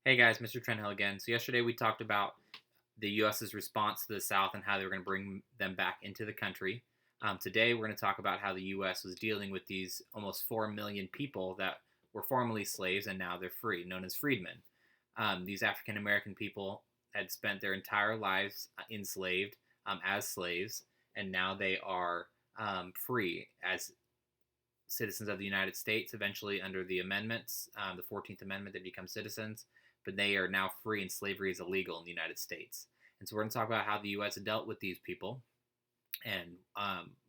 Hey guys, Mr. Trenhill again. So yesterday we talked about the U.S.'s response to the South and how they were going to bring them back into the country. Today we're going to talk about how the U.S. was dealing with these almost 4 million people that were formerly slaves and now they're free, known as freedmen. These African American people had spent their entire lives enslaved as slaves, and now they are free as citizens of the United States. Eventually, under the amendments, the 14th Amendment, they become citizens, but they are now free and slavery is illegal in the United States. And so we're going to talk about how the U.S. dealt with these people and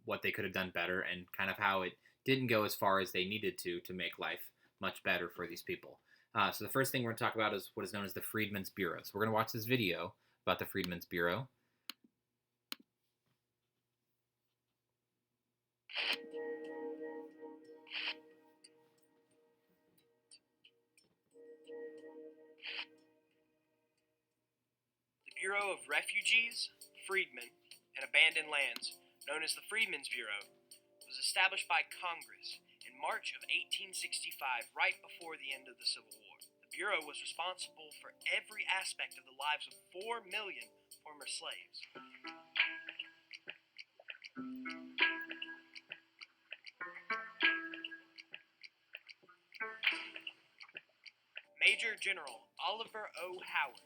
what they could have done better and kind of how it didn't go as far as they needed to make life much better for these people. So the first thing we're going to talk about is what is known as the Freedmen's Bureau. So we're going to watch this video about the Freedmen's Bureau. The Bureau of Refugees, Freedmen, and Abandoned Lands, known as the Freedmen's Bureau, was established by Congress in March of 1865, right before the end of the Civil War. The Bureau was responsible for every aspect of the lives of 4 million former slaves. Major General Oliver O. Howard,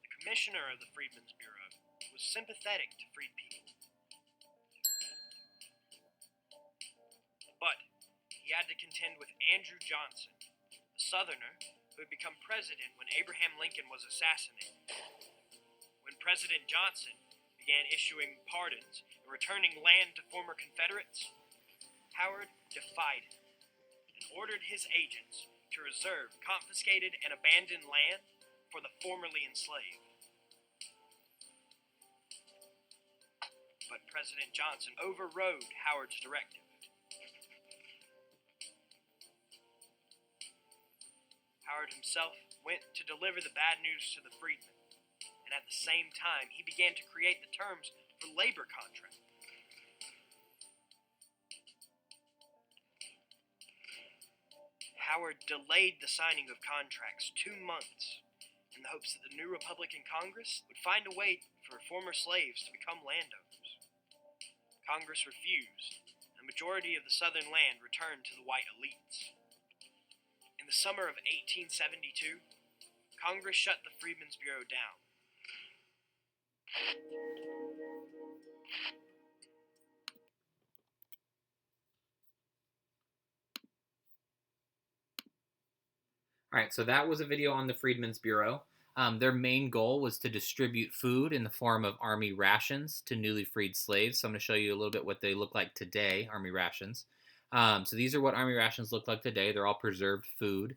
the commissioner of the Freedmen's Bureau, was sympathetic to freed people. But he had to contend with Andrew Johnson, a Southerner who had become president when Abraham Lincoln was assassinated. When President Johnson began issuing pardons and returning land to former Confederates, Howard defied him and ordered his agents to reserve confiscated and abandoned land for the formerly enslaved. But President Johnson overrode Howard's directive. Howard himself went to deliver the bad news to the freedmen, and at the same time he began to create the terms for labor contracts. Howard delayed the signing of contracts 2 months in the hopes that the new Republican Congress would find a way for former slaves to become landowners. Congress refused, and the majority of the Southern land returned to the white elites. In the summer of 1872, Congress shut the Freedmen's Bureau down. All right, so that was a video on the Freedmen's Bureau. Their main goal was to distribute food in the form of army rations to newly freed slaves. So I'm going to show you a little bit what they look like today, army rations. So these are what army rations look like today. They're all preserved food.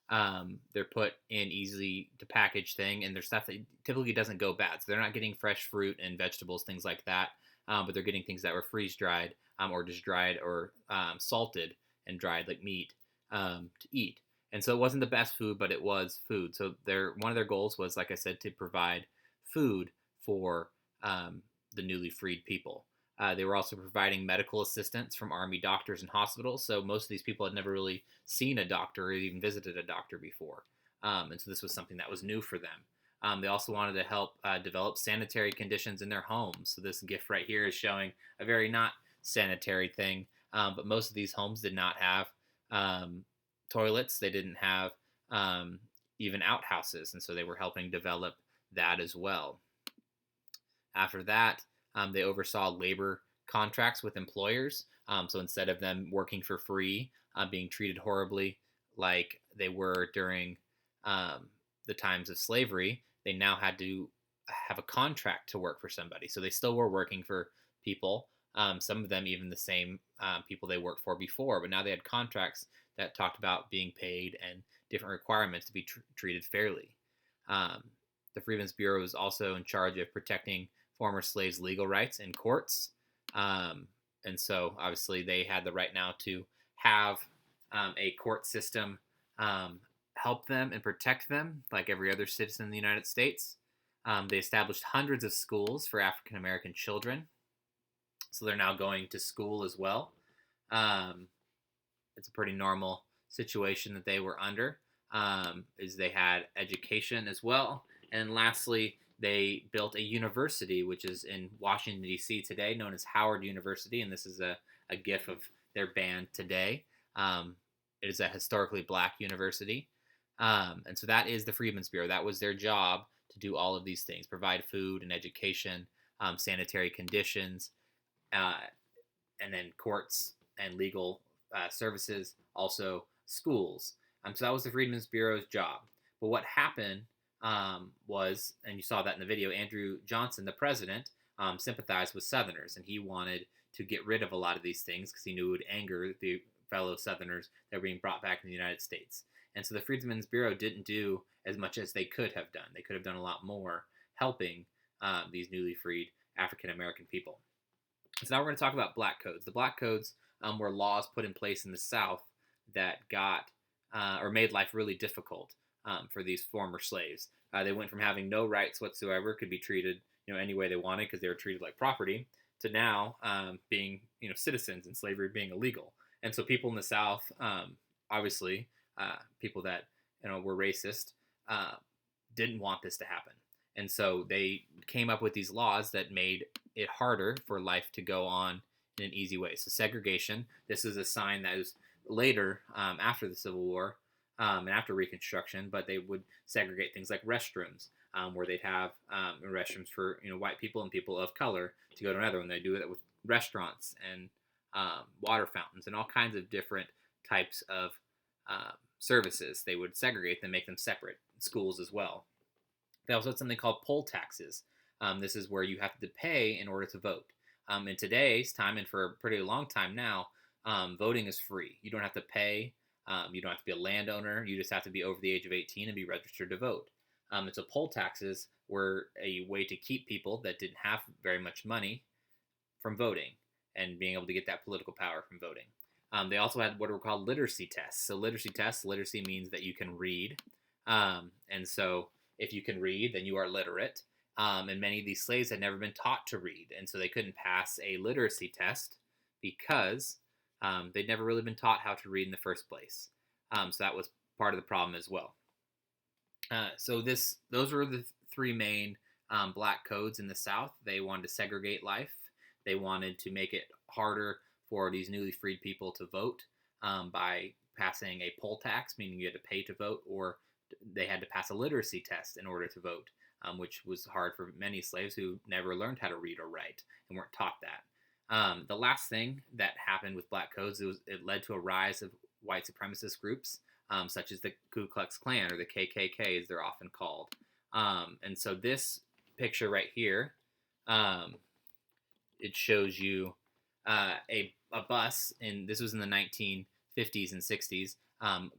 They're put in easy to package thing, and they're stuff that typically doesn't go bad. So they're not getting fresh fruit and vegetables, things like that, but they're getting things that were freeze dried or just dried or salted and dried like meat to eat. And so it wasn't the best food, but it was food. So one of their goals was, like I said, to provide food for the newly freed people. They were also providing medical assistance from army doctors and hospitals. So most of these people had never really seen a doctor or even visited a doctor before. And so this was something that was new for them. They also wanted to help develop sanitary conditions in their homes. So this gift right here is showing a very not sanitary thing. But most of these homes did not have toilets. They didn't have even outhouses. And so they were helping develop that as well. After that, they oversaw labor contracts with employers. So instead of them working for free, being treated horribly like they were during the times of slavery, they now had to have a contract to work for somebody. So they still were working for people, some of them even the same people they worked for before, but now they had contracts that talked about being paid and different requirements to be treated fairly. The Freedmen's Bureau was also in charge of protecting former slaves' legal rights in courts. And so obviously they had the right now to have a court system help them and protect them like every other citizen in the United States. They established hundreds of schools for African American children. So they're now going to school as well. It's a pretty normal situation that they were under. is they had education as well. And lastly, they built a university, which is in Washington, D.C. today, known as Howard University. And this is a gif of their band today. Um, it is a historically black university. And so that is the Freedmen's Bureau. That was their job to do all of these things, provide food and education, sanitary conditions, uh, and then courts and legal services, also schools. So that was the Freedmen's Bureau's job. But what happened was, and you saw that in the video, Andrew Johnson, the president, sympathized with Southerners, and he wanted to get rid of a lot of these things because he knew it would anger the fellow Southerners that were being brought back in the United States. And so the Freedmen's Bureau didn't do as much as they could have done. They could have done a lot more helping these newly freed African American people. So now we're going to talk about black codes. The black codes were laws put in place in the South that got or made life really difficult for these former slaves. They went from having no rights whatsoever, could be treated any way they wanted because they were treated like property, to now being citizens and slavery being illegal. And so people in the South, obviously, people that were racist, didn't want this to happen. And so they came up with these laws that made it harder for life to go on in an easy way. So segregation, this is a sign that is later after the Civil War and after Reconstruction, but they would segregate things like restrooms, where they'd have restrooms for white people and people of color to go to another one. They do that with restaurants and water fountains and all kinds of different types of services. They would segregate them, make them separate. Schools as well. They also had something called poll taxes. This is where you have to pay in order to vote. In today's time, and for a pretty long time now, voting is free. You don't have to pay. You don't have to be a landowner. You just have to be over the age of 18 and be registered to vote. And so poll taxes were a way to keep people that didn't have very much money from voting and being able to get that political power from voting. They also had what were called literacy tests. So literacy means that you can read. And so if you can read, then you are literate. And many of these slaves had never been taught to read. And so they couldn't pass a literacy test because they'd never really been taught how to read in the first place. So that was part of the problem as well. Those were the three main black codes in the South. They wanted to segregate life. They wanted to make it harder for these newly freed people to vote by passing a poll tax, meaning you had to pay to vote, or they had to pass a literacy test in order to vote, which was hard for many slaves who never learned how to read or write and weren't taught that. The last thing that happened with black codes, it led to a rise of white supremacist groups, such as the Ku Klux Klan, or the KKK as they're often called. And so this picture right here, it shows you a bus, and this was in the 1950s and 60s,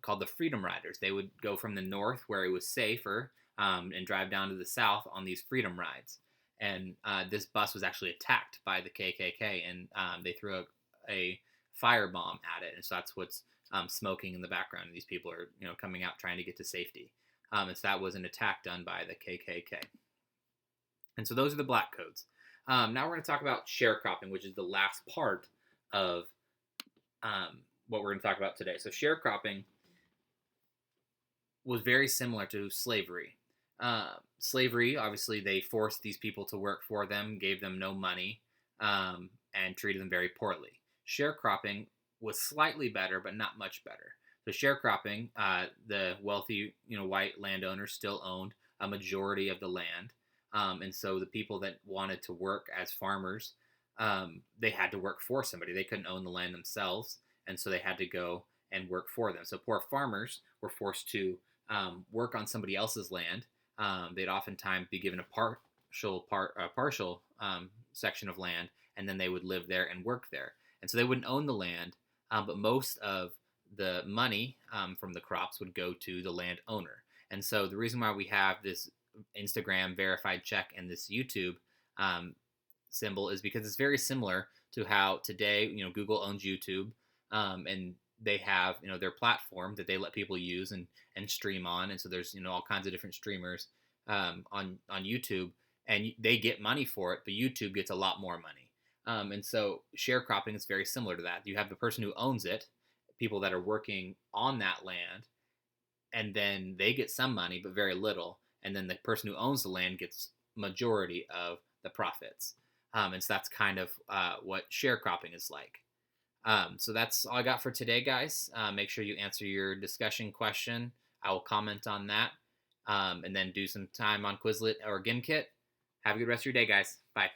called the Freedom Riders. They would go from the north, where it was safer, and drive down to the south on these freedom rides. And this bus was actually attacked by the KKK, and they threw a firebomb at it. And so that's what's smoking in the background. And these people are coming out trying to get to safety. And so that was an attack done by the KKK. And so those are the black codes. Now we're going to talk about sharecropping, which is the last part of what we're going to talk about today. So sharecropping was very similar to slavery. Slavery, obviously, they forced these people to work for them, gave them no money, and treated them very poorly. Sharecropping was slightly better, but not much better. So sharecropping, the wealthy, white landowners still owned a majority of the land. And so the people that wanted to work as farmers, they had to work for somebody. They couldn't own the land themselves, and so they had to go and work for them. So poor farmers were forced to work on somebody else's land. They'd oftentimes be given a partial section of land, and then they would live there and work there. And so they wouldn't own the land, but most of the money from the crops would go to the landowner. And so the reason why we have this Instagram verified check and this YouTube symbol is because it's very similar to how today, Google owns YouTube, and they have, their platform that they let people use and stream on. And so there's, all kinds of different streamers on YouTube, and they get money for it, but YouTube gets a lot more money. And so sharecropping is very similar to that. You have the person who owns it, people that are working on that land, and then they get some money, but very little. And then the person who owns the land gets majority of the profits. And so that's kind of what sharecropping is like. So that's all I got for today, guys. Make sure you answer your discussion question. I will comment on that, and then do some time on Quizlet or Gimkit. Have a good rest of your day, guys. Bye.